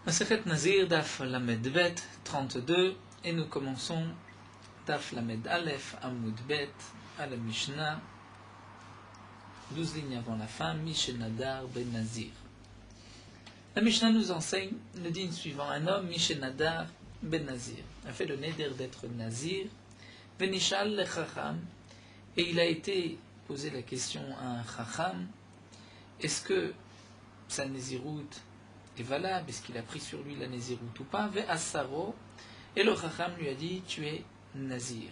Masechet Nazir, Daf Lamed Bet 32, et nous commençons Daf Lamed Aleph Amoud Bet à la Mishnah, 12 lignes avant la fin, Mishenadar Ben Nazir. La Mishnah nous enseigne le digne suivant: un homme, Mishenadar Ben Nazir, a fait le neder d'être Nazir, Venishal le Chacham, et il a été posé la question à un Chacham: est-ce que sa Nézirout est valable, est-ce qu'il a pris sur lui la Nézirout ou pas? Ve'asaro, et le Chacham lui a dit: tu es Nazir.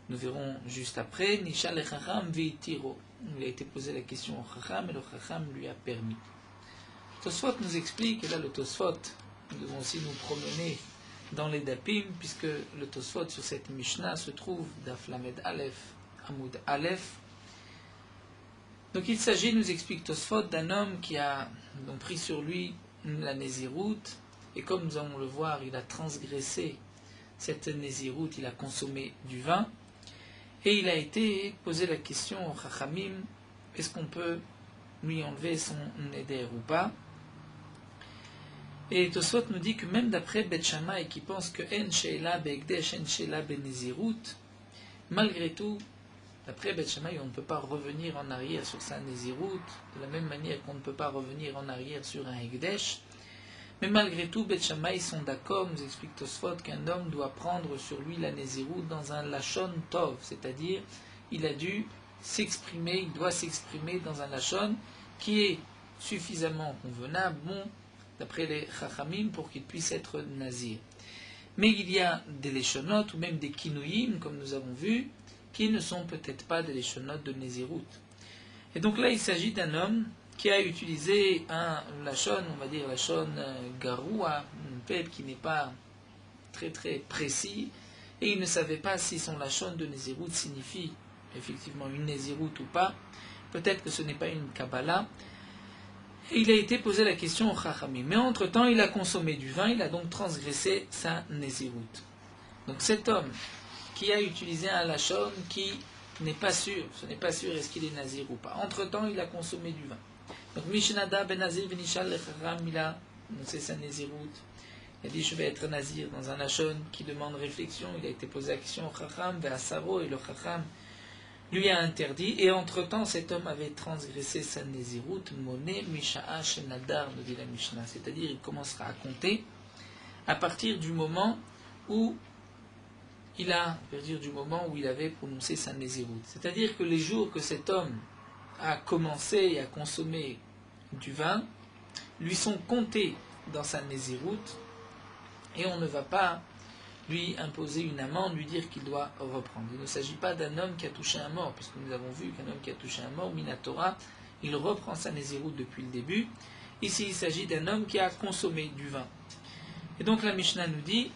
Nous verrons juste après, Nishal le Chacham ve'itiro, il a été posé la question au Chacham et le Chacham lui a permis. Tosfot nous explique, et là le Tosfot, nous devons aussi nous promener dans les Dapim, puisque le Tosfot sur cette Mishnah se trouve Daf Lamed Aleph, Amoud Aleph. Donc il s'agit, nous explique Tosfot, d'un homme qui a donc pris sur lui la Nézirout, et comme nous allons le voir, il a transgressé cette Nézirout, il a consommé du vin, et il a été posé la question au Chachamim: est-ce qu'on peut lui enlever son Neder ou pas? Et Tosfot nous dit que même d'après Bet Shammai, qui pense que En Sheila Be'ekdesh, En Sheila Be'Nezirut, malgré tout, d'après Bet Shammai, on ne peut pas revenir en arrière sur sa Nézirout, de la même manière qu'on ne peut pas revenir en arrière sur un Ekdesh. Mais malgré tout, Bet Shammai sont d'accord, nous explique Tosfot, qu'un homme doit prendre sur lui la Nézirout dans un Lachon Tov, c'est-à-dire il a dû s'exprimer, il doit s'exprimer dans un Lachon qui est suffisamment convenable, bon, d'après les Chachamim, pour qu'il puisse être Nazir. Mais il y a des Leshonot, ou même des Kinuyim, comme nous avons vu, qui ne sont peut-être pas des Leshonot de Nézirout. Et donc là, il s'agit d'un homme qui a utilisé un Lachon, on va dire Lachon Garoua, un peuple qui n'est pas très très précis, et il ne savait pas si son Lachon de Nézirout signifie effectivement une Nézirout ou pas. Peut-être que ce n'est pas une Kabbalah. Et il a été posé la question au Chachamim. Mais entre-temps, il a consommé du vin, il a donc transgressé sa Nézirout. Donc cet homme qui a utilisé un Lachon qui n'est pas sûr, ce n'est pas sûr est-ce qu'il est Nazir ou pas. Entre-temps, il a consommé du vin. Donc Mishnada Ben Nazir Venishal le Chacham, il a annoncé sa Nézirout. Il a dit: je vais être Nazir dans un Lachon qui demande réflexion. Il a été posé la question au Chacham, Ve'asaro, et le Chacham lui a interdit, et entre-temps cet homme avait transgressé sa Nézirout, Moné Misha'a Shenadar, nous dit la Mishnah, c'est-à-dire il commencera à compter à partir du moment où il avait prononcé sa Nézirout. C'est-à-dire que les jours que cet homme a commencé à consommer du vin lui sont comptés dans sa Nézirout, et on ne va pas lui imposer une amende, lui dire qu'il doit reprendre. Il ne s'agit pas d'un homme qui a touché un mort, puisque nous avons vu qu'un homme qui a touché un mort, Minatora, il reprend sa Nézirout depuis le début. Ici, il s'agit d'un homme qui a consommé du vin. Et donc la Mishnah nous dit,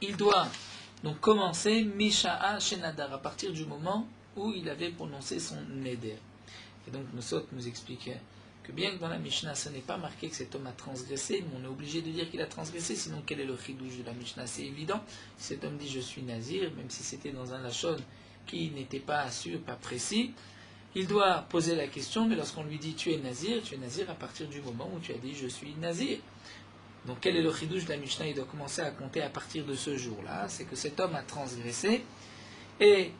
il doit donc commencer Misha'a Shenadar, à partir du moment où il avait prononcé son Neder. Et donc Nosot nous expliquait que bien que dans la Mishnah, ce n'est pas marqué que cet homme a transgressé, mais on est obligé de dire qu'il a transgressé, sinon quel est le chidouche de la Mishnah? C'est évident. Si cet homme dit: je suis Nazir, même si c'était dans un Lachon qui n'était pas sûr, pas précis, il doit poser la question, mais lorsqu'on lui dit: tu es Nazir à partir du moment où tu as dit: je suis Nazir. Donc quel est le chidouche de la Mishnah? Il doit commencer à compter à partir de ce jour-là. C'est que cet homme a transgressé, et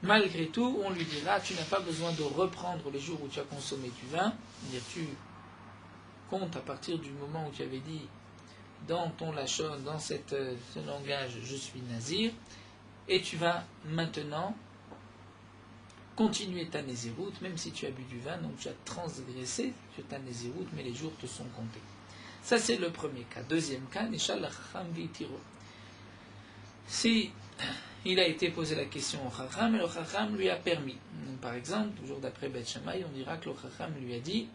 malgré tout, on lui dira: tu n'as pas besoin de reprendre les jours où tu as consommé du vin. C'est-à-dire, tu comptes à partir du moment où tu avais dit dans ton Lachon, dans ce langage: je suis Nazir, et tu vas maintenant continuer ta Nézirout, même si tu as bu du vin, donc tu as transgressé sur ta Nézirout, mais les jours te sont comptés. Ça, c'est le premier cas. Deuxième cas, Nishal Chacham Vitiro. Si il a été posé la question au Chacham, et le Chacham lui a permis. Donc, par exemple, toujours d'après Bet Shammai, on dira que le Chacham lui a dit: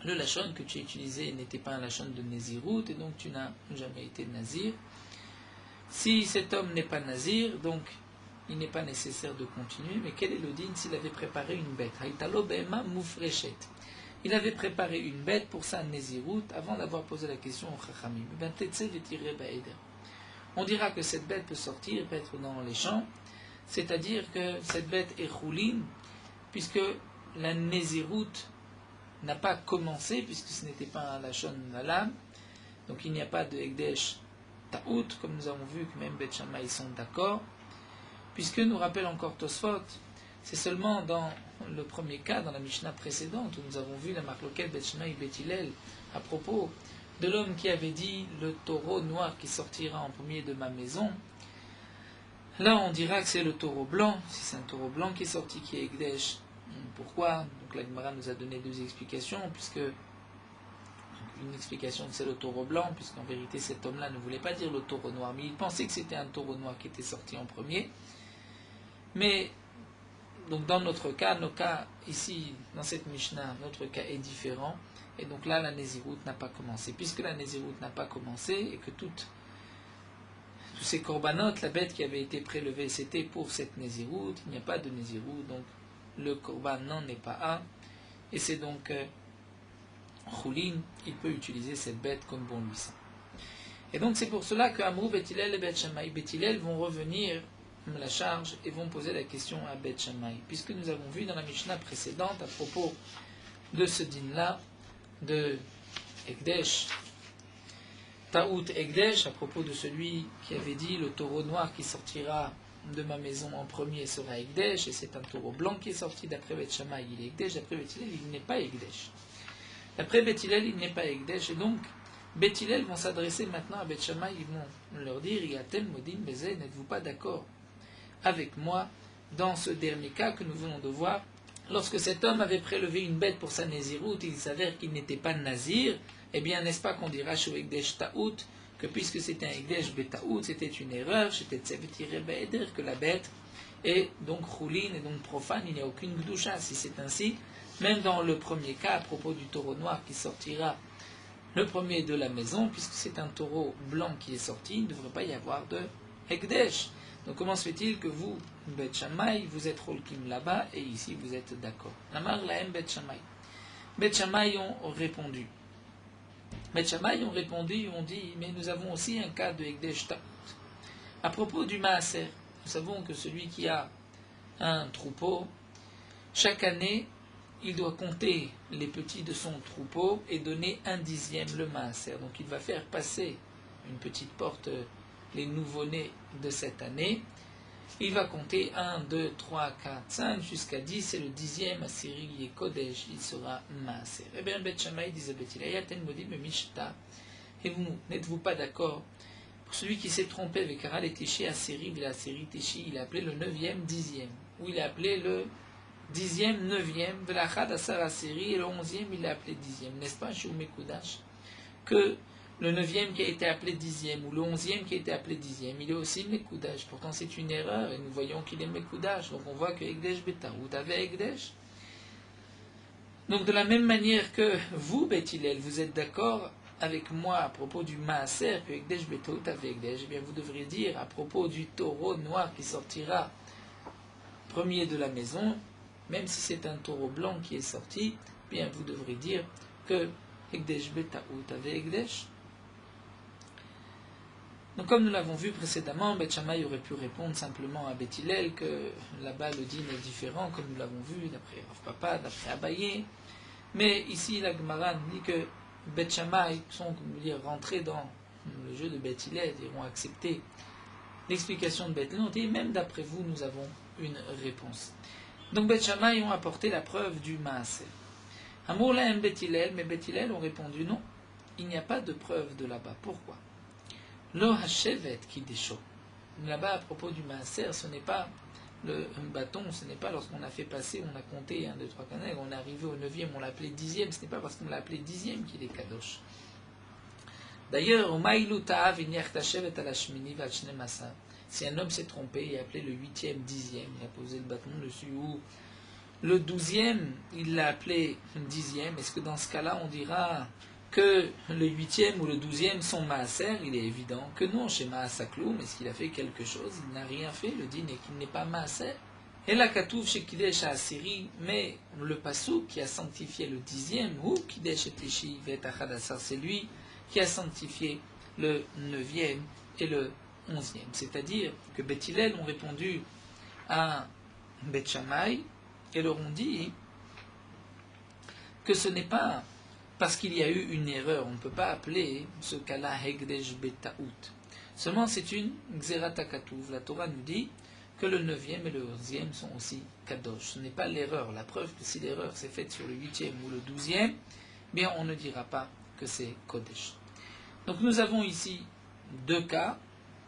le Lachon que tu as utilisé n'était pas un Lachon de Nézirout, et donc tu n'as jamais été Nazir. Si cet homme n'est pas Nazir, donc il n'est pas nécessaire de continuer. Mais quel est le din s'il avait préparé une bête? Haïtalo Behema Moufrechet. Il avait préparé une bête pour sa Nézirout avant d'avoir posé la question au Chachamim. Ben Tetse Vetiré Baeder. On dira que cette bête peut sortir, peut être dans les champs, c'est-à-dire que cette bête est choulin, puisque la Nézirout n'a pas commencé, puisque ce n'était pas un Lachon Valam. Donc il n'y a pas de Ekdesh Ta'out, comme nous avons vu que même Bet Shammai sont d'accord. Puisque nous rappelle encore Tosfot, c'est seulement dans le premier cas, dans la Mishnah précédente, où nous avons vu la marloquette Bet Shammai et Bet Hillel à propos de l'homme qui avait dit le taureau noir qui sortira en premier de ma maison. Là, on dira que c'est le taureau blanc, si c'est un taureau blanc qui est sorti, qui est Ekdesh. Pourquoi? Donc la Gemara nous a donné deux explications, puisque une explication c'est le taureau blanc, puisqu'en vérité cet homme-là ne voulait pas dire le taureau noir, mais il pensait que c'était un taureau noir qui était sorti en premier. Mais donc dans notre cas, nos cas ici, dans cette Mishnah, notre cas est différent, et donc là la Nézirut n'a pas commencé. Puisque la Nézirut n'a pas commencé, et que tous ces korbanot, la bête qui avait été prélevée, c'était pour cette Nézirut, il n'y a pas de Nézirut, donc le korban n'en est pas un, et c'est donc Choulin, il peut utiliser cette bête comme bon lui semble. Et donc c'est pour cela que Amrou, Bet Hillel et Bet Shammai, Bet Hillel vont revenir à la charge et vont poser la question à Bet Shammai, puisque nous avons vu dans la Mishnah précédente à propos de ce din-là, de Ekdesh, Ta'out Ekdesh, à propos de celui qui avait dit le taureau noir qui sortira de ma maison en premier sera Ekdesh, et c'est un taureau blanc qui est sorti. D'après Bet Shammai, il est Ekdesh, d'après Bet Hillel, il n'est pas Ekdesh. D'après Bet Hillel, il n'est pas Ekdesh, et donc Bet Hillel vont s'adresser maintenant à Bet Shammai, ils vont leur dire Yatem Modim Beze, n'êtes-vous pas d'accord avec moi dans ce dernier cas que nous venons de voir? Lorsque cet homme avait prélevé une bête pour sa Nézirut, il s'avère qu'il n'était pas Nazir, eh bien n'est-ce pas qu'on dira chez Ekdesh Ta'out, que puisque c'était un Ekdesh Betaout, c'était une erreur, c'était Tsevetire Be'eder, que la bête est donc Choulin et donc profane, il n'y a aucune Gdusha. Si c'est ainsi, même dans le premier cas, à propos du taureau noir qui sortira le premier de la maison, puisque c'est un taureau blanc qui est sorti, il ne devrait pas y avoir de Ekdesh. Donc comment se fait-il que vous, Bet Shammai, vous êtes Rolkim là-bas, et ici vous êtes d'accord? Namar Lahem Bet Shammai. Bet Shammai ont répondu. Bet Shammai ont répondu, ont dit, mais nous avons aussi un cas de Ekdesh Ta'out. À propos du Maaser, nous savons que celui qui a un troupeau, chaque année, il doit compter les petits de son troupeau et donner 1/10 le Maaser. Donc il va faire passer une petite porte les nouveau-nés de cette année. Il va compter 1, 2, 3, 4, 5 jusqu'à 10, et le 10e, Asiri et Kodesh, il sera Maaser. Eh bien, Bet Shammai disait Bet Hillel, Yaten Modim Mishta, et vous, n'êtes-vous pas d'accord? Pour celui qui s'est trompé avec Aral et Tishi, Asiri, il a Asiri Tishi, il a appelé le 9e, 10e, ou il a appelé le 10e, 9e, Velachad Asar Asiri, et le 11e, il l'a appelé 10e. N'est-ce pas, Shoumé Kudash, que le 9e qui a été appelé 10e, ou le 11e qui a été appelé 10e, il est aussi Mekoudash. Pourtant c'est une erreur, et nous voyons qu'il est Mekoudash. Donc on voit que Ekdesh Betaout avait Ekdesh. Donc de la même manière que vous, Bet Hillel, vous êtes d'accord avec moi à propos du Maaser, que Ekdesh Betaout avait Ekdesh, eh bien vous devriez dire à propos du taureau noir qui sortira premier de la maison, même si c'est un taureau blanc qui est sorti, eh bien vous devrez dire que Ekdesh Betaout avait Ekdesh. Donc comme nous l'avons vu précédemment, Bet Shammai aurait pu répondre simplement à Bet Hillel que là-bas le din est différent, comme nous l'avons vu d'après Rav Papa, d'après Abaye. Mais ici la Gemara dit que Bet Shammai sont rentrés dans le jeu de Bet Hillel et ont accepté l'explication de Bet Hillel. On dit même d'après vous nous avons une réponse. Donc Bet Shammai ont apporté la preuve du Maaser. Amor lahem Bet Hillel, mais Bet Hillel ont répondu non, il n'y a pas de preuve de là-bas. Pourquoi? Lo hashevet kidesho. Là-bas, à propos du maaser, ce n'est pas le bâton, ce n'est pas lorsqu'on a fait passer, on a compté 1, 2, 3, 4, on est arrivé au 9e, on l'a appelé 10e, ce n'est pas parce qu'on l'a appelé 10e qu'il est kadosh. D'ailleurs, si un homme s'est trompé et a appelé le 8e, 10e, il a posé le bâton dessus, ou le 12e, il l'a appelé 10e, est-ce que dans ce cas-là, on dira que le 8e ou le 12e sont Maaser? Il est évident que non, chez Maasakloum, est-ce qu'il a fait quelque chose? Il n'a rien fait, le din est qu'il n'est pas Maaser. Et la Katouf chez Kidesh à Asiri, mais le Passouk qui a sanctifié le 10e, ou Kidesh et Teshi Vetachadassar, c'est lui qui a sanctifié le 9e et le 11e. C'est-à-dire que Bet Hillel ont répondu à Bet Shammai et leur ont dit que ce n'est pas parce qu'il y a eu une erreur. On ne peut pas appeler ce cas-là Hegdesh Betaout. Seulement c'est une Xeratakatuv. La Torah nous dit que le 9e et le 11e sont aussi Kadosh. Ce n'est pas l'erreur. La preuve que si l'erreur s'est faite sur le 8e ou le 12e, bien on ne dira pas que c'est Kodesh. Donc nous avons ici deux cas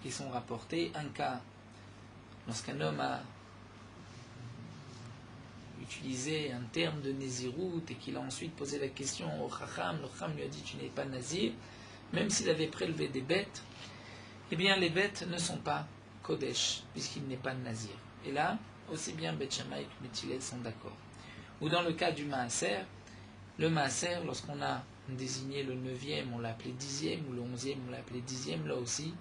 qui sont rapportés. Un cas lorsqu'un homme a utilisé un terme de Nézirut et qu'il a ensuite posé la question au Chacham, le Chacham lui a dit tu n'es pas Nazir, même s'il avait prélevé des bêtes, eh bien les bêtes ne sont pas Kodesh, puisqu'il n'est pas Nazir. Et là, aussi bien Bet Shammai que Bet Hillel sont d'accord. Ou dans le cas du Maaser, le Maaser, lorsqu'on a désigné le 9e, on l'a appelé 10e, ou le 11e, on l'a appelé 10e, là aussi,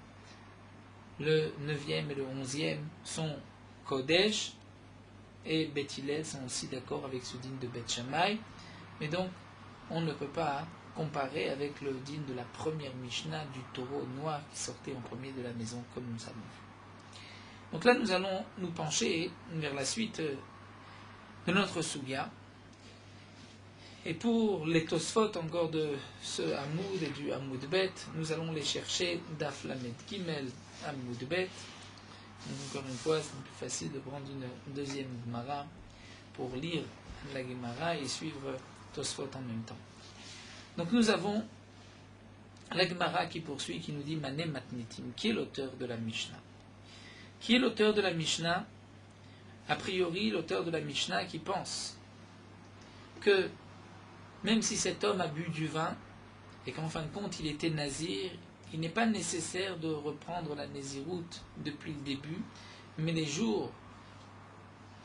le 9e et le 11e sont Kodesh, et Bet Hillel sont aussi d'accord avec ce din de Bet Shammai, mais donc on ne peut pas comparer avec le din de la première Mishnah du taureau noir qui sortait en premier de la maison, comme nous avons vu. Donc là, nous allons nous pencher vers la suite de notre Sugya. Et pour les Tosfot encore de ce Hamoud et du Hamoud Bet, nous allons les chercher Daf Lamed Gimel Hamoud Bet. Encore une fois, c'est plus facile de prendre une deuxième Gemara pour lire la Gemara et suivre Tosfot en même temps. Donc nous avons la Gemara qui poursuit, qui nous dit Mané Matnitim, qui est l'auteur de la Mishnah. Qui est l'auteur de la Mishnah? A priori, l'auteur de la Mishnah qui pense que même si cet homme a bu du vin et qu'en fin de compte il était nazir, il n'est pas nécessaire de reprendre la naziroute depuis le début, mais les jours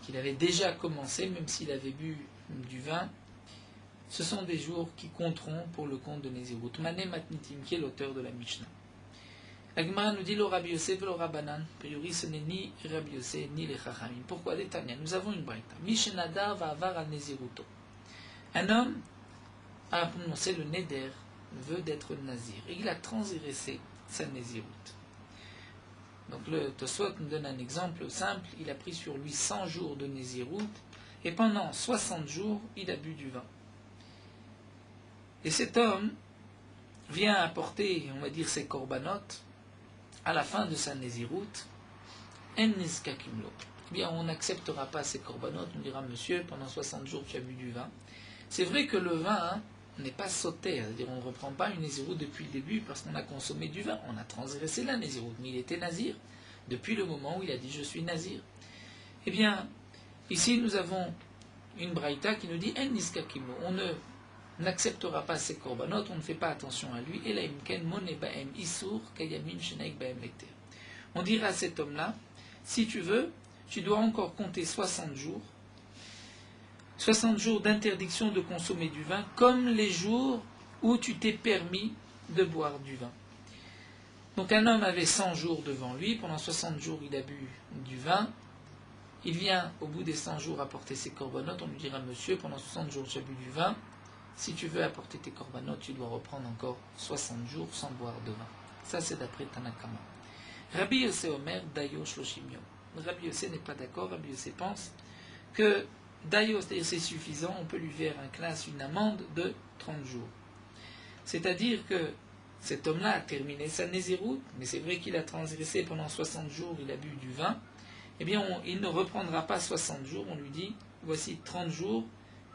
qu'il avait déjà commencé, même s'il avait bu du vin, ce sont des jours qui compteront pour le compte de naziroute. Mané Matnitim, qui est l'auteur de la Mishnah. La Gemara nous dit le Rabbi Yosef et le Rabbanan. A priori, ce n'est ni Rabbi Yosef ni les Chachamim. Pourquoi des Tanya? Nous avons une braïta. Mishnadar va avoir al naziruto. Un homme a prononcé le neder, veut d'être nazir, et il a transgressé sa naziroute. Donc le Tosfot nous donne un exemple simple. Il a pris sur lui 100 jours de naziroute, et pendant 60 jours, il a bu du vin. Et cet homme vient apporter, on va dire, ses corbanotes à la fin de sa naziroute. En niskakimlo. Eh bien, on n'acceptera pas ces corbanotes. On dira, monsieur, pendant 60 jours, tu as bu du vin. C'est vrai que le vin n'est pas sauté, c'est-à-dire on ne reprend pas une naziroute depuis le début parce qu'on a consommé du vin. On a transgressé la naziroute, mais il était nazir depuis le moment où il a dit je suis nazir. Eh bien, ici nous avons une braïta qui nous dit en niskakimlo. On n'acceptera pas ces corbanotes, on ne fait pas attention à lui. On dira à cet homme-là, si tu veux, tu dois encore compter 60 jours. 60 jours d'interdiction de consommer du vin, comme les jours où tu t'es permis de boire du vin. Donc un homme avait 100 jours devant lui, pendant 60 jours il a bu du vin, il vient au bout des 100 jours apporter ses corbanotes, on lui dira monsieur, pendant 60 jours tu as bu du vin, si tu veux apporter tes corbanotes, tu dois reprendre encore 60 jours sans boire de vin. Ça c'est d'après Tanakama. Rabbi Yossé Omer, Dayo Shloshim Yom. Rabbi Yossé n'est pas d'accord, Rabbi Yossé pense que Dayo, c'est-à-dire c'est suffisant, on peut lui faire un classe, une amende de 30 jours. C'est-à-dire que cet homme-là a terminé sa naziroute, mais c'est vrai qu'il a transgressé pendant 60 jours, il a bu du vin, eh bien il ne reprendra pas 60 jours, on lui dit, voici 30 jours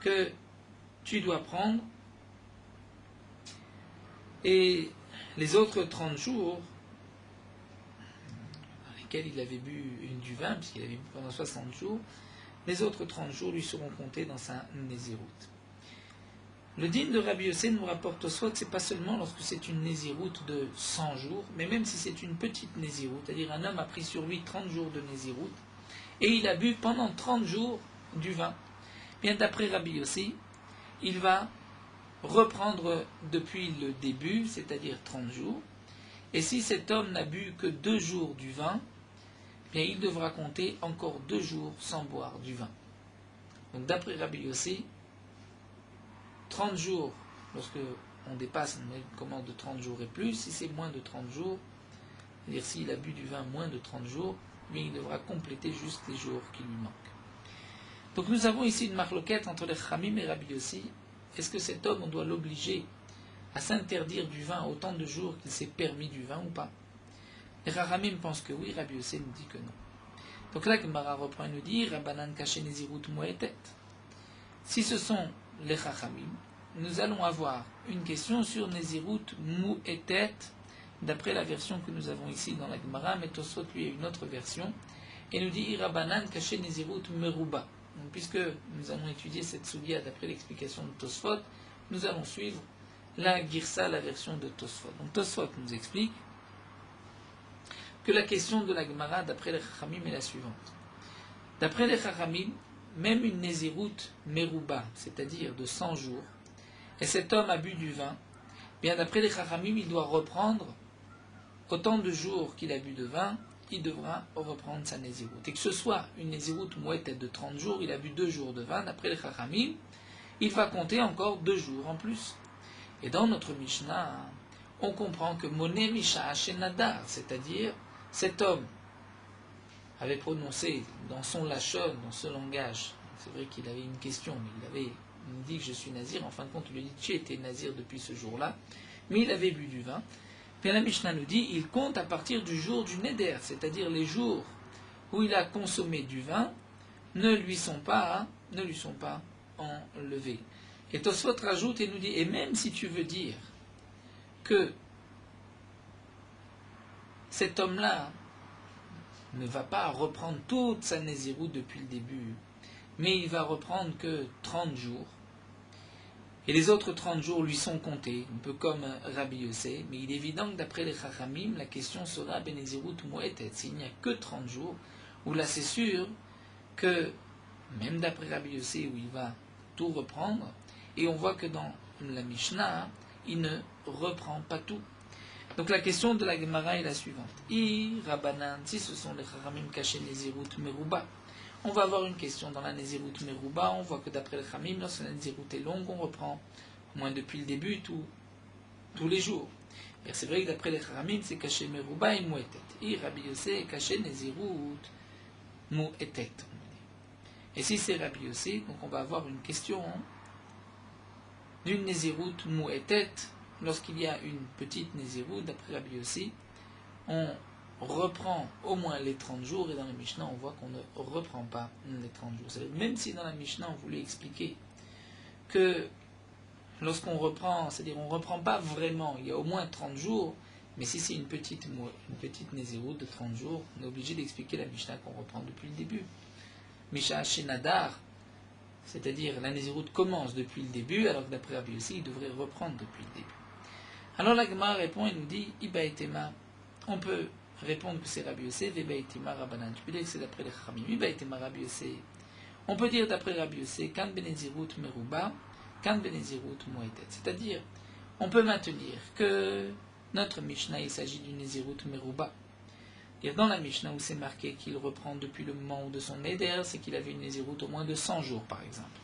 que tu dois prendre, et les autres 30 jours, dans lesquels il avait bu du vin, puisqu'il avait bu pendant 60 jours, les autres 30 jours lui seront comptés dans sa naziroute. Le din de Rabbi Yossé nous rapporte au soit que ce n'est pas seulement lorsque c'est une naziroute de 100 jours, mais même si c'est une petite naziroute, c'est-à-dire un homme a pris sur lui 30 jours de naziroute, et il a bu pendant 30 jours du vin. Bien d'après Rabbi Yossé, il va reprendre depuis le début, c'est-à-dire 30 jours, et si cet homme n'a bu que 2 jours du vin, bien il devra compter encore 2 jours sans boire du vin. Donc d'après Rabbi Yossé, 30 jours, lorsque on dépasse une commande de 30 jours et plus, si c'est moins de 30 jours, c'est-à-dire s'il a bu du vin moins de 30 jours, bien il devra compléter juste les jours qui lui manquent. Donc nous avons ici une marloquette entre les Chamim et Rabbi Yossi est-ce que cet homme, on doit l'obliger à s'interdire du vin autant de jours qu'il s'est permis du vin ou pas? Les Chachamim pensent que oui, Rabbi Yossé nous dit que non. Donc là, Gemara reprend et nous dit Rabbanan kaché nezirut mu'etet. Si ce sont les Chachamim, nous allons avoir une question sur nezirut mu'etet, d'après la version que nous avons ici dans la Gemara, mais Tosfot lui a une autre version, et nous dit Rabbanan kaché nezirut meruba. Donc, puisque nous allons étudier cette soulia d'après l'explication de Tosfot, nous allons suivre la Girsa, la version de Tosfot. Donc Tosfot nous explique que la question de la Gemara d'après les Chachamim est la suivante. D'après les Chachamim, même une Nézirut Meruba, c'est-à-dire de 100 jours, et cet homme a bu du vin, bien d'après les Chachamim, il doit reprendre autant de jours qu'il a bu de vin, il devra reprendre sa Nézirut. Et que ce soit une Nézirut Mouetet de 30 jours, il a bu 2 jours de vin, d'après les Chachamim, il va compter encore 2 jours en plus. Et dans notre Mishnah, on comprend que Moné Misha Nadar, c'est-à-dire cet homme avait prononcé dans son lachon, dans ce langage, c'est vrai qu'il avait une question, mais il dit que je suis nazir, en fin de compte il lui dit tu étais nazir depuis ce jour-là, mais il avait bu du vin. Puis la Mishnah nous dit il compte à partir du jour du Neder, c'est-à-dire les jours où il a consommé du vin ne lui sont pas enlevés. Et Tosfot rajoute et nous dit et même si tu veux dire que cet homme-là ne va pas reprendre toute sa Nézirut depuis le début, mais il va reprendre que 30 jours. Et les autres 30 jours lui sont comptés, un peu comme Rabbi Yossé, mais il est évident que d'après les Chachamim, la question sera Benezirut Mouetet. S'il n'y a que 30 jours, où là c'est sûr que, même d'après Rabbi Yossé, où il va tout reprendre, et on voit que dans la Mishnah, il ne reprend pas tout. Donc la question de la Gemara est la suivante. Rabbanan, si ce sont les Chachamim cachés Nezirut Meruba, on va avoir une question dans la Nezirut Meruba. On voit que d'après les Chachamim, lorsque la Nezirut est longue, on reprend au moins depuis le début tous les jours. Et c'est vrai que d'après les Chachamim, c'est caché Meruba et Mouetet. Rabbi Yossé est caché Nezirut Mouetet. Et si c'est Rabbi Yossé, donc on va avoir une question d'une Nezirut Mouetet. Lorsqu'il y a une petite Nézirut, d'après Rabbi Yossi, on reprend au moins les 30 jours, et dans la Mishnah, on voit qu'on ne reprend pas les 30 jours. C'est-à-dire, même si dans la Mishnah, on voulait expliquer que lorsqu'on reprend, c'est-à-dire on ne reprend pas vraiment, il y a au moins 30 jours, mais si c'est une petite Nézirut de 30 jours, on est obligé d'expliquer la Mishnah qu'on reprend depuis le début. Misha Shenadar, c'est-à-dire la Nézirut commence depuis le début, alors que d'après Rabbi Yossi, il devrait reprendre depuis le début. Alors la Gemara répond et nous dit Iba etema. On peut répondre que c'est Rabbi Yossé, Veba etema Rabbanan. Tu peux dire que c'est d'après les Chachamim. Iba etema Rabbi Yossé. On peut dire d'après Rabbi Yossé Kan benezirut meruba, Kan benezirut moetet. C'est-à-dire, on peut maintenir que notre Mishnah, il s'agit d'une Nézirut meruba. Et dans la Mishnah où c'est marqué qu'il reprend depuis le moment de son Neder, c'est qu'il avait une Nézirut au moins de 100 jours par exemple.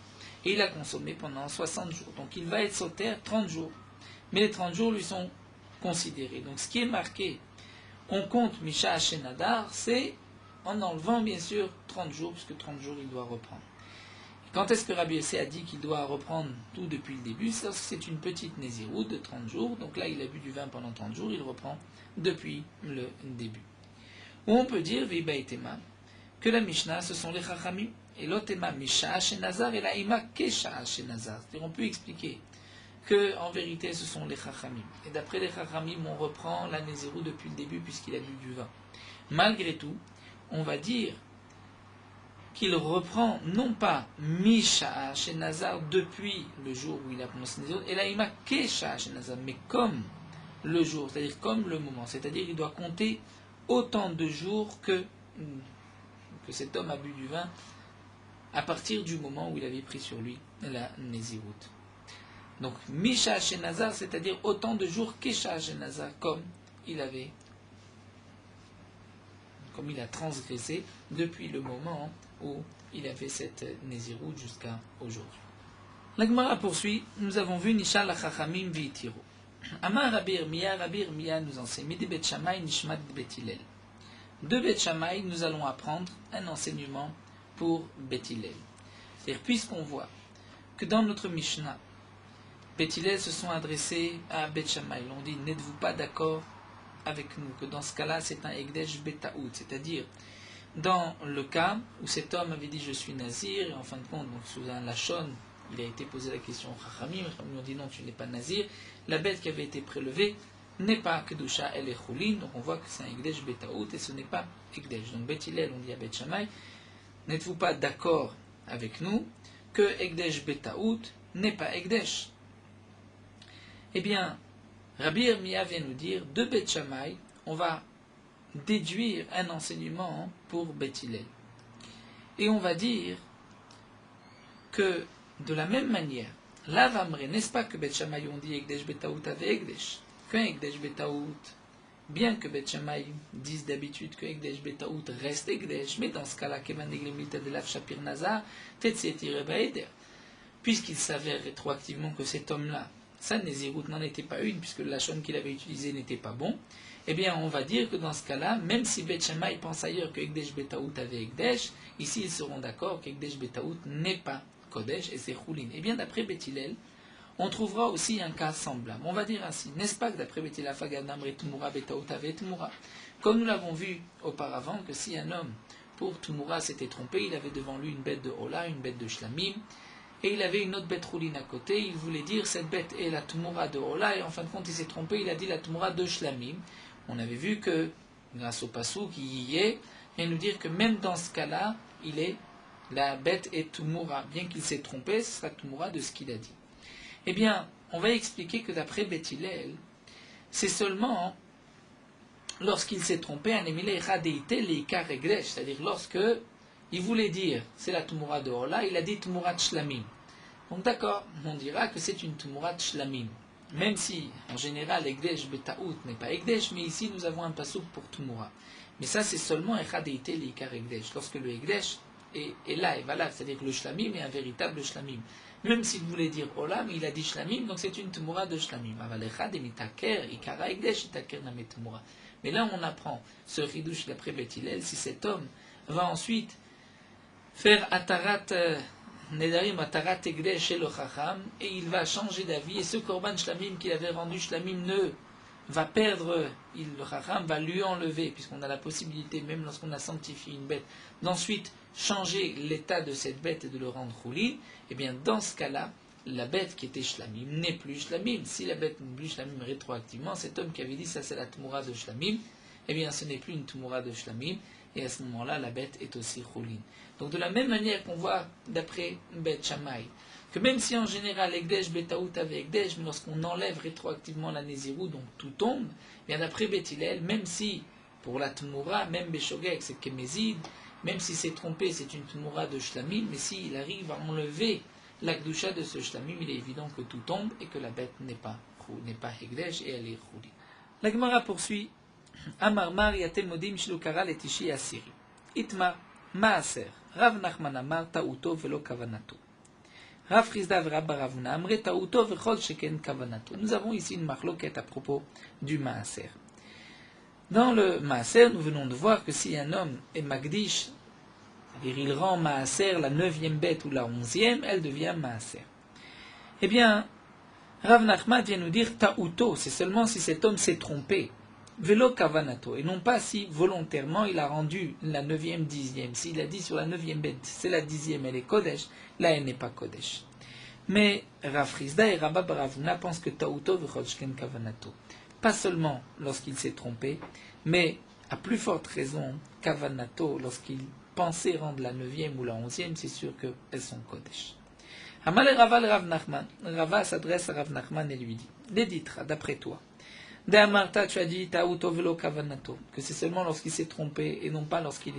Et il a consommé pendant 60 jours. Donc il va être sauter 30 jours. Mais les 30 jours lui sont considérés. Donc ce qui est marqué, on compte Misha Hashenadar, c'est en enlevant bien sûr 30 jours, puisque 30 jours il doit reprendre. Et quand est-ce que Rabbi Yossé a dit qu'il doit reprendre tout depuis le début? C'est parce que c'est une petite Nézirut de 30 jours, donc là il a bu du vin pendant 30 jours, il reprend depuis le début. Ou on peut dire, Veiba et Tema, que la Mishnah ce sont les Chachamim, et l'Otema Misha Hashenazar et la Ima Kesha Hashenazar. C'est-à-dire on peut expliquer que en vérité ce sont les Chachamim. Et d'après les Chachamim, on reprend la Nézirut depuis le début puisqu'il a bu du vin. Malgré tout, on va dire qu'il reprend non pas Misha chez Nazar depuis le jour où il a prononcé Nézirut, et la Ima Kesha chez Nazar, mais comme le jour, c'est-à-dire comme le moment, c'est-à-dire il doit compter autant de jours que cet homme a bu du vin à partir du moment où il avait pris sur lui la Nézirut. Donc, Misha Shenazar, c'est-à-dire autant de jours qu'Esha Shenazar, comme il a transgressé depuis le moment où il a fait cette Nézirut jusqu'à aujourd'hui. La Gemara poursuit, nous avons vu Nisha la Chachamim V'itiru. Amar Rabbi Irmia nous enseigne, Midi Bet Shammai Nishmat Bet Hillel. De Bet Shammai, nous allons apprendre un enseignement pour Bet Hillel. C'est-à-dire, puisqu'on voit que dans notre Mishnah, Beth Hillel se sont adressés à Bet Shammai. Ils ont dit, n'êtes-vous pas d'accord avec nous que dans ce cas-là, c'est un Ekdesh Betaout, c'est-à-dire dans le cas où cet homme avait dit je suis nazir, et en fin de compte, donc sous un lachon, il a été posé la question au Chachamim, les Chachamim ont dit non, tu n'es pas nazir, la bête qui avait été prélevée n'est pas Kedusha, elle est Choulin, donc on voit que c'est un Ekdesh Betaout et ce n'est pas Ekdesh. Donc Bet Hillel, on dit à Bet Shammai, n'êtes-vous pas d'accord avec nous que Ekdesh Betaout n'est pas Ekdesh? Eh bien, Rabbi Yirmiyah vient nous dire, de Bet Shammai, on va déduire un enseignement pour Beth Hillel. Et on va dire que de la même manière, l'Avamre, n'est-ce pas que Beth Shammai ont dit Ekdesh Betaout avait Ekdesh, qu'un Ekdesh Betaout, bien que Beth Shammai dise d'habitude que Ekdesh Betaout reste Ekdesh, mais dans ce cas-là, Kevan Eglemita de l'Af Shapir Nazar, Tetsieti Rebaeder, puisqu'il s'avère rétroactivement que cet homme-là, sa Nézirut n'en était pas une, puisque le lachon qu'il avait utilisé n'était pas bon, eh bien on va dire que dans ce cas-là, même si Bet Shammai pense ailleurs que Ekdesh Betaout avait Ekdesh, ici ils seront d'accord qu'Ekdesh Betaout n'est pas Kodesh et c'est Choulin. Eh bien d'après Bet Hillel, on trouvera aussi un cas semblable. On va dire ainsi, n'est-ce pas que d'après Bet Hillel, Fagadam Retumura Betaout avait Tumura, comme nous l'avons vu auparavant, que si un homme pour Tumura s'était trompé, il avait devant lui une bête de Ola, une bête de Shlamim, et il avait une autre bête rouline à côté, il voulait dire cette bête est la Tumura de Ola, et en fin de compte il s'est trompé, il a dit la Tumura de Shlamim. On avait vu que, grâce au passou qui y est, vient nous dire que même dans ce cas-là, la bête est Tumura, bien qu'il s'est trompé, ce sera Tumura de ce qu'il a dit. Eh bien, on va expliquer que d'après Beth Hillel, c'est seulement lorsqu'il s'est trompé, un émilé radeité l'ikar egdesh, c'est-à-dire lorsque il voulait dire c'est la Tumura de Ola, il a dit Tumura de Shlamim. Donc d'accord, on dira que c'est une Tumura de Shlamim. Même si, en général, Ekdesh Betaout n'est pas Ekdesh, mais ici nous avons un pasouk pour Tumura. Mais ça, c'est seulement Echadeité l'ikar Ekdesh, lorsque le Ekdesh est là, est valable, c'est-à-dire que le Shlamim est un véritable Shlamim. Même s'il voulait dire Olam, il a dit Shlamim, donc c'est une Tumura de Shlamim. Aval Echad et Mitaker, Ikara Ekdesh, Itaker Name Tumura. Mais là, on apprend ce Ridouche d'après Beth Hillel, si cet homme va ensuite faire Atarat Nedarim Atarat Ekdesh chez le Chacham, et il va changer d'avis, et ce Korban Shlamim qu'il avait rendu Shlamim va perdre, le Chacham va lui enlever, puisqu'on a la possibilité, même lorsqu'on a sanctifié une bête, d'ensuite changer l'état de cette bête et de le rendre Choulin, et bien dans ce cas-là, la bête qui était Shlamim n'est plus Shlamim. Si la bête n'est plus Shlamim rétroactivement, cet homme qui avait dit ça c'est la Tumura de Shlamim, eh bien ce n'est plus une Tumura de Shlamim, et à ce moment-là, la bête est aussi Choulin. Donc de la même manière qu'on voit d'après Bet Shammai, que même si en général Ekdesh Betaout avait Ekdesh, mais lorsqu'on enlève rétroactivement la Nézirut, donc tout tombe, bien d'après Beth Hillel, même si pour la Tumura, même Beshogeg c'est Kemezid, même si c'est trompé, c'est une Tumura de Shlamim, mais s'il arrive à enlever la Kedusha de ce Shlamim, il est évident que tout tombe et que la bête n'est pas Ekdesh et elle est Chouli. La Gemara poursuit. Amar Mar yatem modim shilukara letishi asiri. Itmar maaser. Rav Nachman amar ta'uto velo kavanato. Rav Chizda ve Rabba Ravuna amre ta'uto vechol sheken kavanato. Nous avons ici une marloquette à propos du maaser. Dans le maaser, nous venons de voir que si un homme est magdish, c'est-à-dire il rend maaser la 9e bête ou la 11e, elle devient maaser. Eh bien, Rav Nachman vient nous dire ta'uto, c'est seulement si cet homme s'est trompé. Velo kavanato, et non pas si volontairement il a rendu la 9e, 10e. S'il a dit sur la 9e bête, c'est la 10e, elle est Kodesh, là elle n'est pas Kodesh. Mais Rav Chizda et Rabba Baravuna pensent que ta'uto vechotshken kavanato. Pas seulement lorsqu'il s'est trompé, mais à plus forte raison, kavanato, lorsqu'il pensait rendre la 9e ou la 11e, c'est sûr qu'elles sont Kodesh. Amal Rava le Rav Nachman. Rava s'adresse à Rav Nachman et lui dit, L'éditra, d'après toi, de Amarta, tu as dit ta'uto velo kavanato, que c'est seulement lorsqu'il s'est trompé et non pas lorsqu'il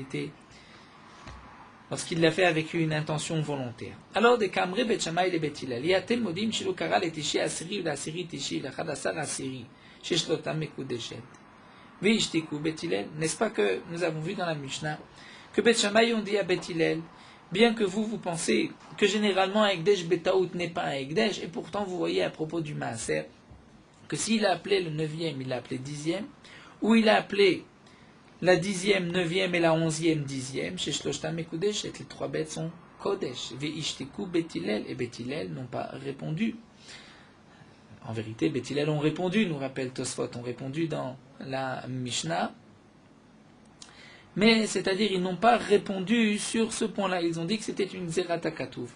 l'a fait avec une intention volontaire. Alors, de Kamre Bet Shammai et Bet Hillel, yatem modim shilukara letishi asiri ou la asiri tishi la chadasar asiri sheshlotam mekudeshet. Veishtiku Bet Hillel, n'est-ce pas que nous avons vu dans la Mishnah que Bet Shammai ont dit à Bet Hillel, bien que vous pensez que généralement un Ekdesh Betaout n'est pas un Ekdesh, et pourtant vous voyez à propos du Maaser, que s'il a appelé le 9e, il l'a appelé 10e, ou il a appelé la 10e, 9e et la 11e, 10e, chez Shloshtam et Kudesh, les trois bêtes sont Kodesh. Veishtiku Bet Hillel, et Bet Hillel n'ont pas répondu. en vérité, Beth Hillel ont répondu, nous rappelle Tosfot, ont répondu dans la Mishnah. Mais, c'est-à-dire, ils n'ont pas répondu sur ce point-là. Ils ont dit que c'était une Zerata Katouv.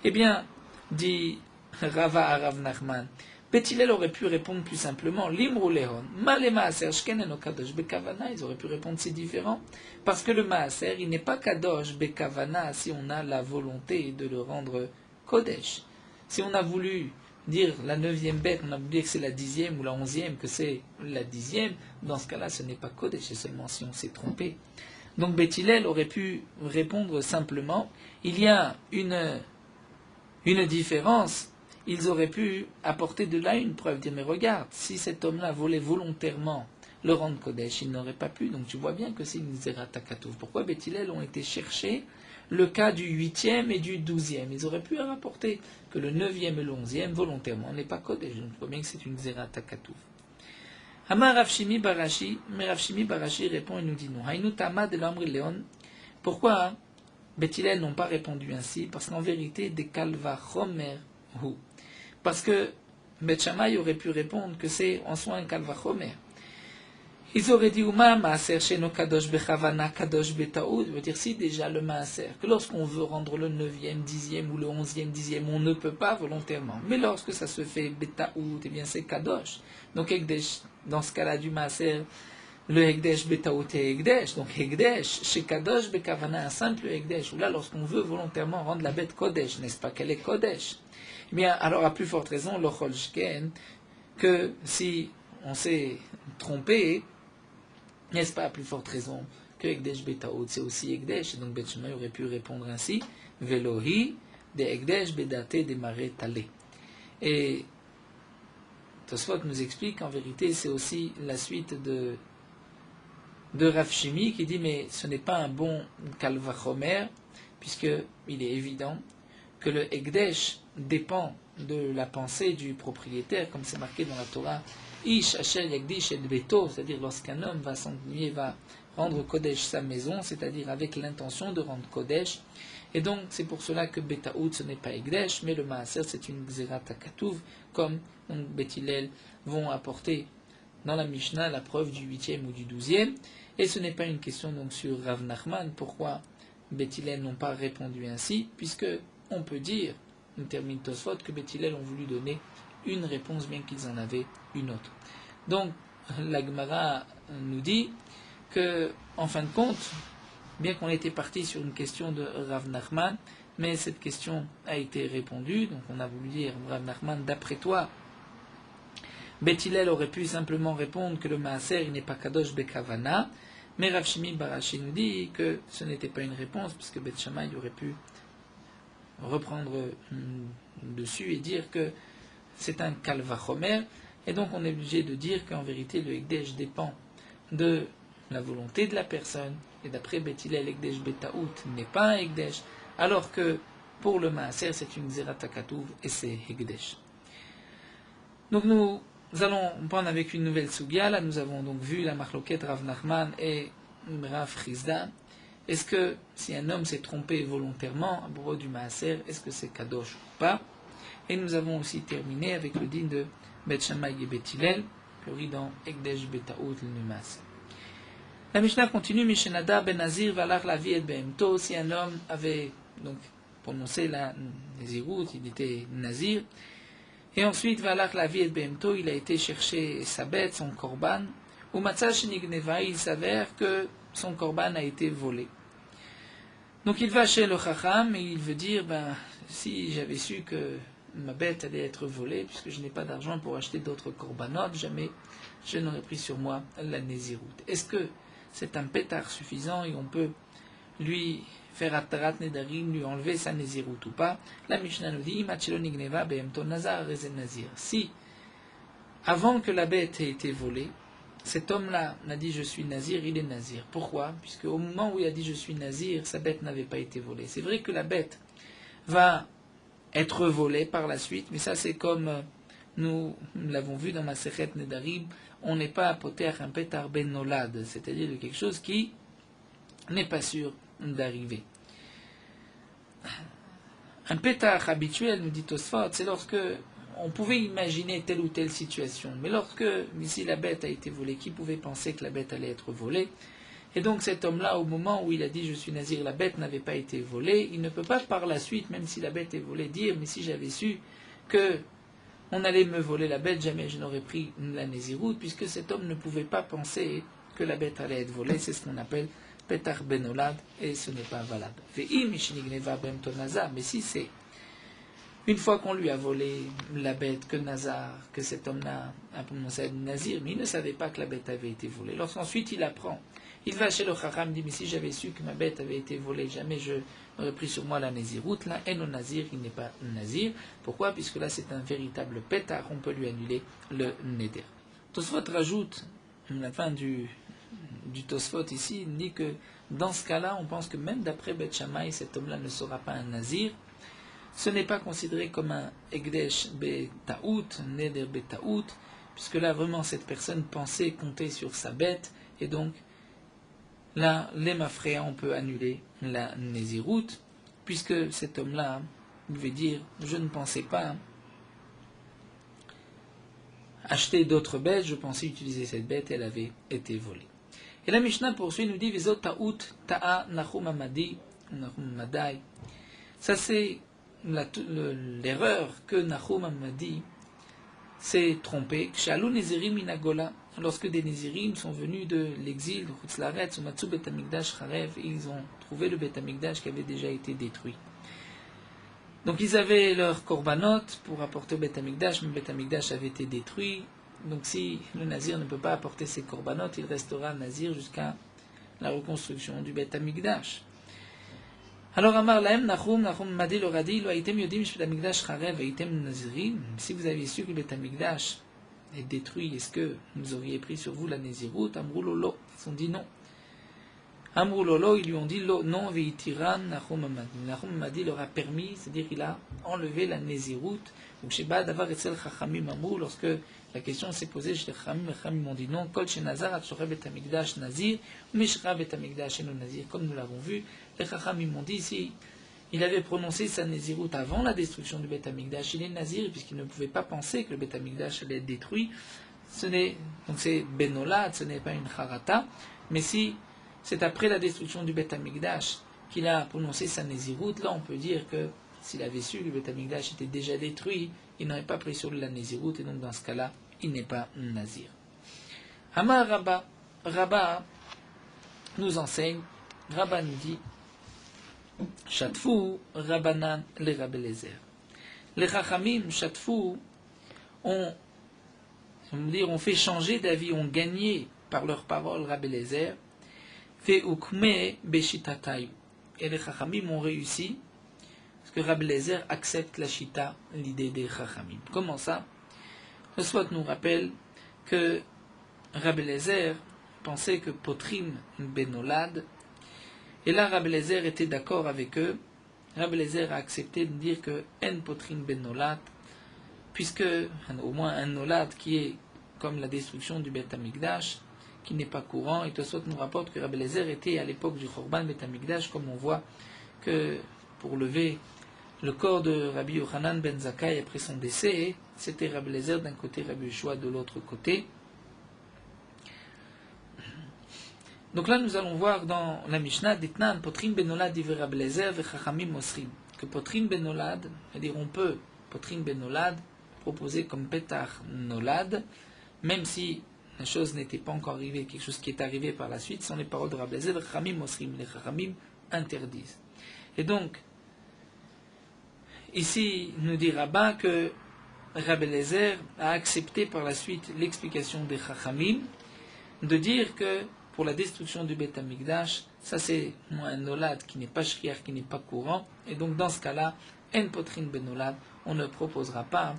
Eh bien, dit Rava à Rav Nachman, Beth Hillel aurait pu répondre plus simplement, Limru Lehon, Malema Aser Shkenen o Kadosh Bekavana, ils auraient pu répondre c'est différent, parce que le Maaser, il n'est pas Kadosh Bekavana si on a la volonté de le rendre Kodesh. Si on a voulu dire la 9e bête, on a voulu dire que c'est la 10e ou la 11e, que c'est la 10e, dans ce cas-là, ce n'est pas Kodesh, c'est seulement si on s'est trompé. Donc Beth Hillel aurait pu répondre simplement, il y a une différence. Ils auraient pu apporter de là une preuve, dire mais regarde, si cet homme-là voulait volontairement le rendre Kodesh, il n'aurait pas pu, donc tu vois bien que c'est une Zerata Katouv. Pourquoi Beth Hillel ont été chercher le cas du 8e et du 12e? Ils auraient pu rapporter que le 9e et le 11e volontairement n'est pas Kodesh, donc tu vois bien que c'est une Zerata Katouv. Amar Rav Shimi Barashi, mais Rav Shimi Barashi répond et nous dit non. Hainu Tama de l'Amri Léon. Pourquoi Beth Hillel n'ont pas répondu ainsi? Parce qu'en vérité, des Kalva Chomer Hu. Parce que Beth Shammai aurait pu répondre que c'est en soi un Kalva Chomer. Ils auraient dit Uma Maaser Sheno Kadosh Bechavana Kadosh Betaoud. Ça veut dire si déjà le Maaser, que lorsqu'on veut rendre le 9e, 10e ou le 11e, 10e, on ne peut pas volontairement. Mais lorsque ça se fait Betaoud, eh bien c'est Kadosh. Donc Ekdesh, dans ce cas-là du Maaser, le Ekdesh Betaoud est Ekdesh. Donc Ekdesh, chez Kadosh Bekavana, un simple Ekdesh. Ou là, lorsqu'on veut volontairement rendre la bête Kodesh, n'est-ce pas qu'elle est Kodesh? Eh bien, alors à plus forte raison, le Cholshken, que si on s'est trompé, n'est-ce pas à plus forte raison que Ekdesh Betaoud, c'est aussi Ekdesh, et donc Beth Shammai aurait pu répondre ainsi, Velohi de Ekdesh Bedate de Mare Tale. Et Tosfot nous explique qu'en vérité, c'est aussi la suite de Rav Shimi qui dit, mais ce n'est pas un bon Kalvachomer, puisqu'il est évident que le Ekdesh dépend de la pensée du propriétaire, comme c'est marqué dans la Torah, Ish Asher Yagdish et Beto, c'est-à-dire lorsqu'un homme va s'ennuyer, va rendre Kodesh sa maison, c'est-à-dire avec l'intention de rendre Kodesh. Et donc c'est pour cela que Betaoud ce n'est pas Ekdesh, mais le Maaser c'est une Xerat Akatouv, comme Beth Hillel vont apporter dans la Mishnah la preuve du 8e ou du 12e. Et ce n'est pas une question donc sur Rav Nachman, pourquoi Beth Hillel n'ont pas répondu ainsi, puisque on peut dire, on termine Tosfot, que Beth Hillel ont voulu donner une réponse bien qu'ils en avaient une autre. Donc la Gemara nous dit que, en fin de compte, bien qu'on était parti sur une question de Rav Nachman, mais cette question a été répondue, donc on a voulu dire, Rav Nachman, d'après toi, Beth Hillel aurait pu simplement répondre que le Maaser il n'est pas Kadosh Bekavana, mais Rav Shimi Barashi nous dit que ce n'était pas une réponse, puisque Beth Shammai aurait pu reprendre dessus et dire que c'est un Kalvachomer, et donc on est obligé de dire qu'en vérité le Ekdesh dépend de la volonté de la personne, et d'après Beth Hillel, l'Ekdesh Betaout n'est pas un Ekdesh, alors que pour le Maaser c'est une Zerat Akatouv et c'est Ekdesh. Donc nous allons prendre avec une nouvelle Sugia. Là nous avons donc vu la Marloquette Rav Nachman et Rav Chizda. Est-ce que si un homme s'est trompé volontairement à propos du Maaser, est-ce que c'est Kadosh ou pas? Et nous avons aussi terminé avec le din de Beth Shammai et Beth Hillel, pluri dans Ekdesh Betaout le Maaser. La Mishnah continue, Mishenada ben Nazir valach la vie et behemto. Si un homme avait donc prononcé la Nazirout, il était Nazir, et ensuite valach la vie et behemto, il a été chercher sa bête, son korban, ou matzah shenigneva, il s'avère que son korban a été volé. Donc il va chez le Chacham et il veut dire, si j'avais su que ma bête allait être volée, puisque je n'ai pas d'argent pour acheter d'autres korbanot, jamais je n'aurais pris sur moi la Nézirout. Est-ce que c'est un pétard suffisant et on peut lui faire Atarat Nedarim, lui enlever sa Nézirout ou pas? La Mishnah nous dit, si, avant que la bête ait été volée, cet homme-là n'a dit je suis nazir, il est nazir. Pourquoi? Puisque au moment où il a dit je suis nazir, sa bête n'avait pas été volée. C'est vrai que la bête va être volée par la suite, mais ça c'est comme nous l'avons vu dans Masechet Nedarim, on n'est pas apoter un pétar ben nolad, c'est-à-dire quelque chose qui n'est pas sûr d'arriver. Un pétar habituel, nous dit Tosfot, c'est lorsque on pouvait imaginer telle ou telle situation. Mais lorsque, ici, la bête a été volée, qui pouvait penser que la bête allait être volée? Et donc cet homme-là, au moment où il a dit « je suis nazir », la bête n'avait pas été volée, il ne peut pas par la suite, même si la bête est volée, dire « mais si j'avais su que on allait me voler la bête, jamais je n'aurais pris la naziroute », puisque cet homme ne pouvait pas penser que la bête allait être volée. C'est ce qu'on appelle « petar benolad » et ce n'est pas valable. Mais si c'est une fois qu'on lui a volé la bête, que Nazar, que cet homme-là a prononcé Nazir, mais il ne savait pas que la bête avait été volée. Lorsqu'ensuite il apprend, il va chez le Chacham, dit, mais si j'avais su que ma bête avait été volée, jamais je n'aurais pris sur moi la Naziroute. Là, et non Nazir, il n'est pas Nazir. Pourquoi? Puisque là c'est un véritable pétard, on peut lui annuler le Neder. Tosfot rajoute, à la fin du Tosfot ici, il dit que dans ce cas-là, on pense que même d'après Beth Shammai, cet homme-là ne sera pas un Nazir. Ce n'est pas considéré comme un Ekdesh Betaout, Neder Betaout, puisque là vraiment cette personne pensait compter sur sa bête, et donc là, les mafréas, on peut annuler la Néziroute, puisque cet homme-là devait dire je ne pensais pas acheter d'autres bêtes, je pensais utiliser cette bête, elle avait été volée. Et la Mishnah poursuit, nous dit Vezot Taout Ta'a Nachum Amadi, Nachum Madai. Ça c'est l'erreur que Nachum Amadi s'est trompé. Kshalou Nezirim Minagola, lorsque des Nézirim sont venus de l'exil, de Chutzlaretz, ou Matsu Bet Hamikdash Charev, et ils ont trouvé le Bet Hamikdash qui avait déjà été détruit. Donc ils avaient leur korbanot pour apporter au Bet Hamikdash, mais le Bet Hamikdash avait été détruit. Donc si le Nazir ne peut pas apporter ses korbanot, il restera Nazir jusqu'à la reconstruction du Bet Hamikdash. Alors Amar Lahem Nachum Madi leur a dit, si vous aviez su que le Bet Hamikdash est détruit, est-ce que vous auriez pris sur vous la Nézirut? Amrou lolo, ils ont dit non. Amrou lolo, ils lui ont dit non, veitiran Nachum Madi. Nachum Madi leur a permis, c'est-à-dire qu'il a enlevé la Nézirut. Donc chez Ba Davar Etzel Chachamim Amrou, lorsque la question s'est posée chez les Chachamim, les Chachamim ont dit non, Kol chez Nazar, Atshore Bet Hamikdash Nazir, Mishra Bet Hamikdash et non Nazir, comme nous l'avons vu. Les Chachamim ont dit si il avait prononcé sa Nézirut avant la destruction du Bet Hamikdash, il est Nazir, puisqu'il ne pouvait pas penser que le Bet Hamikdash allait être détruit. Donc c'est Benolad, ce n'est pas une Harata, mais si c'est après la destruction du Bet Hamikdash qu'il a prononcé sa Nézirut, là on peut dire que s'il avait su que le Bet Hamikdash était déjà détruit, il n'aurait pas pris sur la Nézirut, et donc dans ce cas-là, il n'est pas Nazir. Amar Rabba, Rabba nous enseigne, Rabba nous dit, Chatfou Rabbanan les Rabelezer. Les Chachamim, Chatfou, ont fait changer d'avis, ont gagné par leurs paroles Rabelezer, fait ukme beshitatay. Et les Chachamim ont réussi, parce que Rabelezer accepte la Shita, l'idée des Chachamim. Comment ça? Le Swat nous rappelle que Rabelezer pensait que Potrim Benolad, et là, Rabbi Eliezer était d'accord avec eux. Rabbi Eliezer a accepté de dire que En Potrin Ben Nolad, puisque au moins un Nolad qui est comme la destruction du Bet Hamikdash, qui n'est pas courant. Et Tosfot nous rapporte que Rabbi Eliezer était à l'époque du Chorban Bet Hamikdash, comme on voit que pour lever le corps de Rabbi Yochanan Ben Zakkai après son décès, c'était Rabbi Eliezer d'un côté, Rabbi Yeshua de l'autre côté. Donc là, nous allons voir dans la Mishnah, Ditnan, Potrim Benolad, Divrei Rabbi Eliezer, Vechachamim Mosrim. Que Potrim Benolad, c'est-à-dire on peut, Potrim Benolad, proposer comme Petar Nolad, même si la chose n'était pas encore arrivée, quelque chose qui est arrivé par la suite, ce sont les paroles de Rabbi Eliezer, Vechachamim Mosrim. Les Chachamim interdisent. Et donc, ici, nous dit Rabbin que Rabbi Eliezer a accepté par la suite l'explication des Chachamim, de dire que pour la destruction du Bet Hamikdash, ça c'est un nolad qui n'est pas shriach, qui n'est pas courant, et donc dans ce cas-là, en potrin ben nolad, on ne proposera pas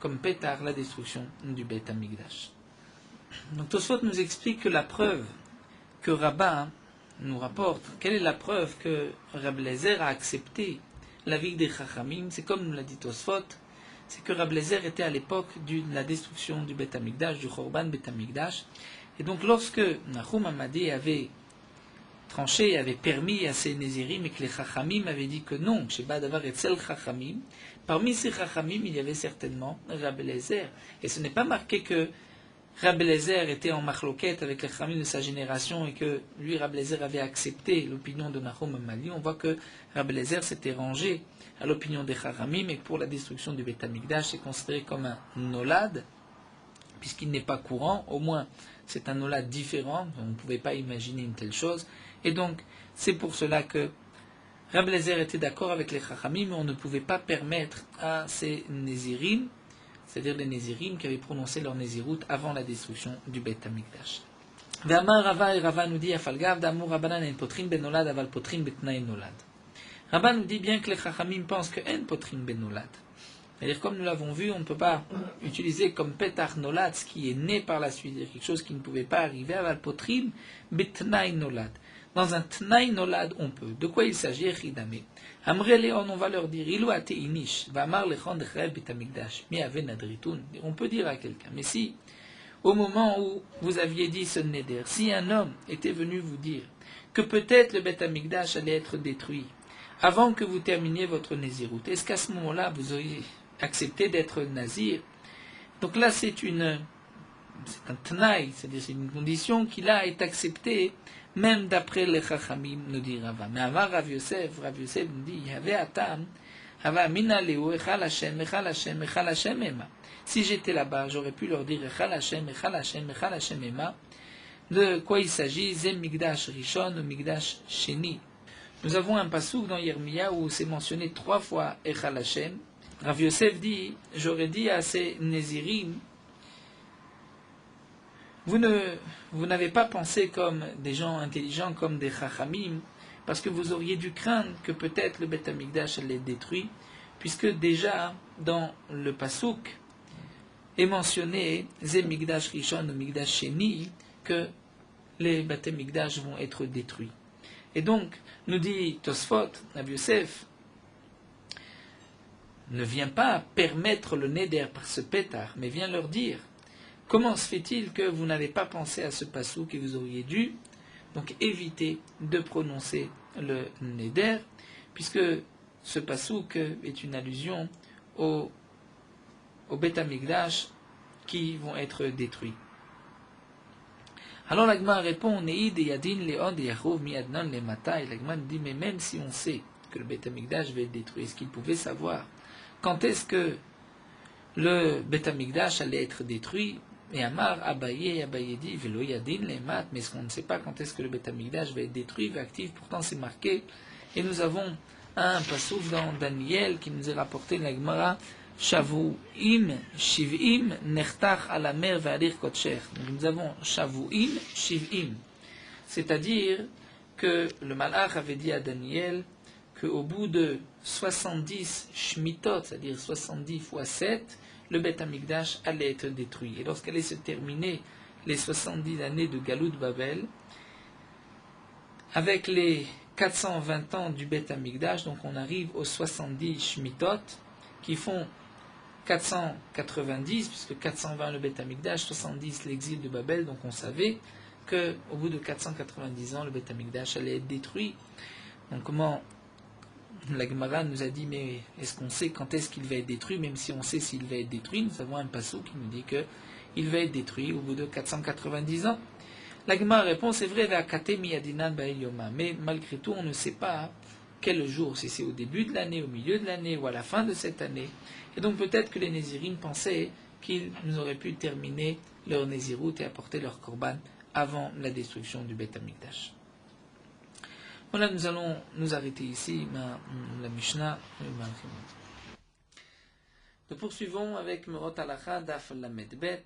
comme pétard la destruction du Bet Hamikdash. Donc Tosfot nous explique que la preuve que Rabbin nous rapporte, quelle est la preuve que Rabbi Eliezer a accepté l'avis des Chachamim, c'est comme nous l'a dit Tosfot, c'est que Rabbi Eliezer était à l'époque de la destruction du Bet Hamikdash, du Chorban Bet Hamikdash. Et donc lorsque Nachum Amadi avait tranché, avait permis à ces Nézirim et que les Chachamim avaient dit que non, Sheba Davar Etzel Chachamim. Parmi ces Chachamim, il y avait certainement Rabbi Eliezer. Et ce n'est pas marqué que Rabbi Eliezer était en machloquette avec les Chachamim de sa génération et que lui, Rabbi Eliezer, avait accepté l'opinion de Nahum Amali. On voit que Rabbi Eliezer s'était rangé à l'opinion des Chachamim et que pour la destruction du Beth Amikdash, c'est considéré comme un nolad, puisqu'il n'est pas courant, au moins c'est un nolad différent, on ne pouvait pas imaginer une telle chose. Et donc, c'est pour cela que Rabbi Eliezer était d'accord avec les Chachamim, mais on ne pouvait pas permettre à ces Nézirim, c'est-à-dire les Nézirim qui avaient prononcé leur Nézirout avant la destruction du Beth Amikdash. Ve'amar Rava, et Rava nous dit, Afalgav d'Amur Rabbanan en potrin ben nolad, aval potrin betnaï nolad. Rava nous dit bien que les Chachamim pensent que en potrin ben nolad. C'est-à-dire, comme nous l'avons vu, on ne peut pas utiliser comme Petach Nolad ce qui est né par la suite, c'est-à-dire quelque chose qui ne pouvait pas arriver à Valpotrim, Betnaï Nolad. Dans un Tnaï Nolad, on peut. De quoi il s'agit? Echidame. Amre Léon, on va leur dire, Ilu ate inish, Vamar lechon dechrev betamikdash, mi ave nadritun. On peut dire à quelqu'un, mais si, au moment où vous aviez dit ce neder, si un homme était venu vous dire que peut-être le Bet Amikdash allait être détruit, avant que vous terminiez votre Nézirut, est-ce qu'à ce moment-là, vous auriez accepté d'être Nazir? Donc là, c'est un tnaï, c'est-à-dire c'est une condition qui là est acceptée, même d'après les Chachamim, nous dit Rava. Mais avant Rav Yosef nous dit, Yahvé Atam, Hava Mina Leo, Echal Hashem, Echal Hashem, Echal Hashem Ema. Si j'étais là-bas, j'aurais pu leur dire Echal Hashem, Echal Hashem, Echal Hashem Ema. De quoi il s'agit? Zem Migdash Rishon ou Migdash Sheni. Nous avons un passouk dans Yirmiya où c'est mentionné 3 fois Echal Hashem. Rav Yosef dit, j'aurais dit à ces Nézirim, vous n'avez pas pensé comme des gens intelligents, comme des Chachamim, parce que vous auriez dû craindre que peut-être le Beth Amikdash allait détruit, puisque déjà dans le passouk est mentionné Zem Migdash Rishon ou Migdash Sheni, que les Beth Amikdash vont être détruits. Et donc, nous dit Tosfot, Rav Yosef, ne vient pas permettre le neder par ce pétard, mais vient leur dire, comment se fait-il que vous n'avez pas pensé à ce passouk et vous auriez dû donc éviter de prononcer le neder, puisque ce passouk est une allusion au Beth Amikdash qui vont être détruits. Alors l'Agma répond, Neid et Yadin Leon et Yachov miadnan le mata, et l'Agma dit, mais même si on sait que le Beth Amikdash va être détruit, est-ce qu'il pouvait savoir quand est-ce que le Beth Amikdash allait être détruit? Et Amar Abaye dit, Velo Yadin le mat, mais est-ce qu'on ne sait pas quand est-ce que le Beth Amikdash va être détruit, va actif, pourtant c'est marqué, et nous avons un passouk dans Daniel qui nous est rapporté de la Gemara, Shavuim, Shivim, Nechtach à la mer Valir Kotcher. Nous avons Shavuim, Shivim. C'est-à-dire que le Malach avait dit à Daniel qu'au bout de 70 Shmitot, c'est-à-dire 70 fois 7, le Beth Amikdash allait être détruit. Et lorsqu'allaient se terminer les 70 années de Galout Babel, avec les 420 ans du Beth Amikdash, donc on arrive aux 70 Shmitot, qui font 490, puisque 420 le Beth Amikdash, 70 l'exil de Babel, donc on savait qu'au bout de 490 ans, le Beth Amikdash allait être détruit. Donc comment la Gemara nous a dit, mais est-ce qu'on sait quand est-ce qu'il va être détruit? Même si on sait s'il va être détruit, nous avons un passouk qui nous dit qu'il va être détruit au bout de 490 ans. La Gemara répond, c'est vrai, mais malgré tout, on ne sait pas quel jour, si c'est au début de l'année, au milieu de l'année ou à la fin de cette année. Et donc peut-être que les Nézirim pensaient qu'ils auraient pu terminer leur Nézirut et apporter leur korban avant la destruction du Beth Amikdash. Voilà, nous allons nous arrêter ici, la Mishnah. Nous poursuivons avec Merot Halacha Daf Lamed Bet.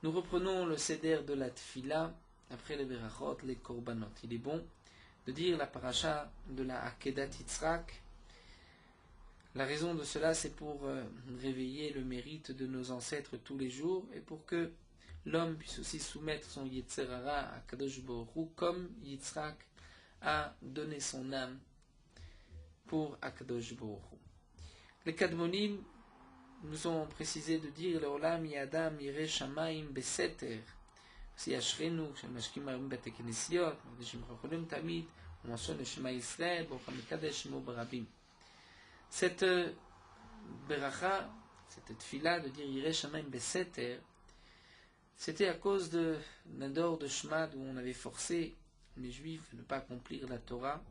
Nous reprenons le seder de la Tfila, après les Berachot, les Korbanot. Il est bon de dire la paracha de la Akedat Yitzhak. La raison de cela, c'est pour réveiller le mérite de nos ancêtres tous les jours et pour que l'homme puisse aussi soumettre son Yetzer Hara à Kadosh Baruch Hu, comme Yitzhak a donné son âme pour Akadosh Baruch Hu. Les Kadmonim nous ont précisé de dire Leolam Yadam Yireh Shamaim Beseter Si Ashrenu, Shemashkim Arim Bateknesiot, Shim Chacholem Tamid, on mentionne le Shema Israël, Bocham Kadesh Shemo Barabim. Cette beracha, cette tfila de dire Yireh Shamayim Beseter, c'était à cause de Nador de Shmad où on avait forcé les Juifs de ne pas accomplir la Torah.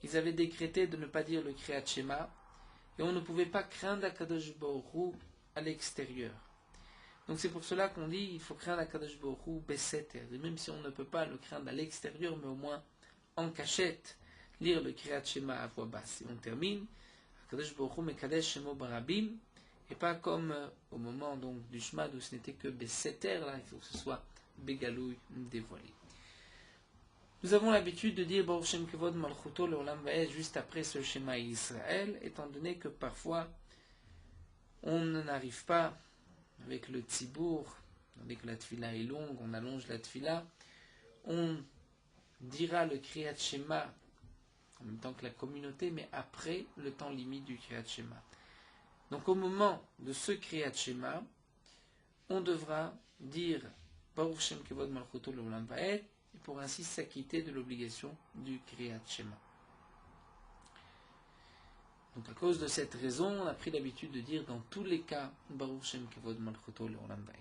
Ils avaient décrété de ne pas dire le Kriyat Shema et on ne pouvait pas craindre Akadosh Baruch Hu à l'extérieur. Donc c'est pour cela qu'on dit il faut craindre Akadosh Baruch Hu Beseter. Même si on ne peut pas le craindre à l'extérieur, mais au moins en cachette, lire le Kriyat Shema à voix basse. Et on termine Akadosh Baruch Hu Mekadesh Shemo Barabim. Et pas comme au moment donc du Shmad où ce n'était que Beseter, là, il faut que ce soit Begalouy, dévoilé. Nous avons l'habitude de dire Baruch Shem Kevod Malchuto Leolam Vaed juste après ce schéma Israël, étant donné que parfois on n'arrive pas avec le Tzibour, dès que la Tfila est longue, on allonge la Tfila, on dira le Kriyat Shema en même temps que la communauté, mais après le temps limite du Kriyat Shema. Donc au moment de ce Kriyat Shema, on devra dire Baruch Shem Kevod Malchuto Leolam Vaed et pour ainsi s'acquitter de l'obligation du Kriyat Shema. Donc à cause de cette raison, on a pris l'habitude de dire dans tous les cas Baruch Shem Kevod Malchuto Leolam Vaed.